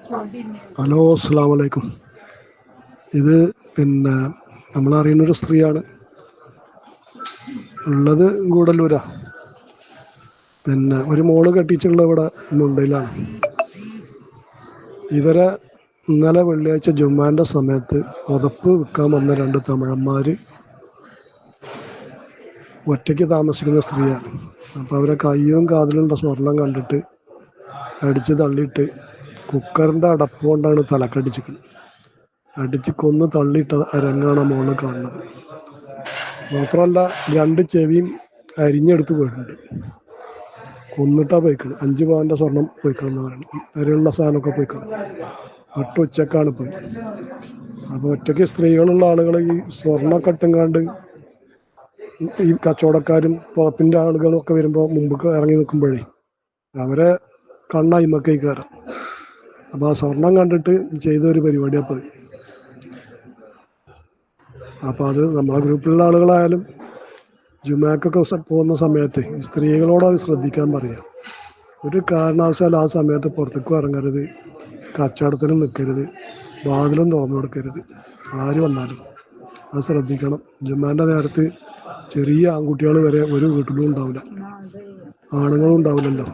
Hello, അസ്സലാമു അലൈക്കും. ഇത് പിന്നെ നമ്മളറിയുന്നൊരു സ്ത്രീയാണ്, ഉള്ളത് ഗൂഡല്ലൂരാ. പിന്നെ ഒരു മോള് കെട്ടിച്ചുള്ള ഇവിടെ മുണ്ടയിലാണ്. ഇവരെ ഇന്നലെ വെള്ളിയാഴ്ച ജുമാൻ്റെ സമയത്ത് പുതപ്പ് വിൽക്കാൻ വന്ന രണ്ട് തമിഴന്മാർ ഒറ്റയ്ക്ക് താമസിക്കുന്ന സ്ത്രീയാണ്. അപ്പോൾ അവരെ കയ്യും കാതിലുള്ള സ്വർണം കണ്ടിട്ട് അടിച്ച് തള്ളിയിട്ട് കുക്കറിൻ്റെ അടപ്പ് കൊണ്ടാണ് തലക്കടിച്ചിരിക്കുന്നത്. അടിച്ച് കൊന്ന് തള്ളിയിട്ട രംഗാണ് മോള് കാണുന്നത്. മാത്രമല്ല, രണ്ട് ചെവിയും അരിഞ്ഞെടുത്ത് പോയിട്ടുണ്ട്. കൊന്നിട്ടാ പോയിക്കണം. 5 പവൻ്റെ സ്വർണം പോയിക്കണം എന്ന് പറയുന്നത്. വരെയുള്ള സാധനമൊക്കെ പോയിക്കണം. തൊട്ട് ഉച്ചക്കാണ് പോയി. അപ്പോൾ ഒറ്റയ്ക്ക് സ്ത്രീകളുള്ള ആളുകൾ ഈ സ്വർണ്ണമൊക്കെ ഇട്ടുങ്ങാണ്ട് ഈ കച്ചവടക്കാരും പുറപ്പിൻ്റെ ആളുകളും ഒക്കെ വരുമ്പോൾ മുമ്പ് ഇറങ്ങി നിൽക്കുമ്പോഴേ അവരെ കണ്ണായിമക്കൈ കയറാം. അപ്പോൾ ആ സ്വർണം കണ്ടിട്ട് ചെയ്തൊരു പരിപാടിയാണ് പോയി. അപ്പോൾ അത് നമ്മളെ ഗ്രൂപ്പിലുള്ള ആളുകളായാലും ജുമാക്കൊക്കെ പോകുന്ന സമയത്ത് സ്ത്രീകളോട് അത് ശ്രദ്ധിക്കാൻ പറയാം. ഒരു കാരണവശാലും ആ സമയത്ത് പുറത്തേക്കും ഇറങ്ങരുത്, കച്ചവടത്തിനും നിൽക്കരുത്, വാതിലും തുറന്നു കൊടുക്കരുത്. ആര് വന്നാലും അത് ശ്രദ്ധിക്കണം. ജുമാൻ്റെ നേരത്ത് ചെറിയ ആൺകുട്ടികൾ വരെ ഒരു വീട്ടിലും ഉണ്ടാവില്ല, ആണുങ്ങളും ഉണ്ടാവില്ലല്ലോ.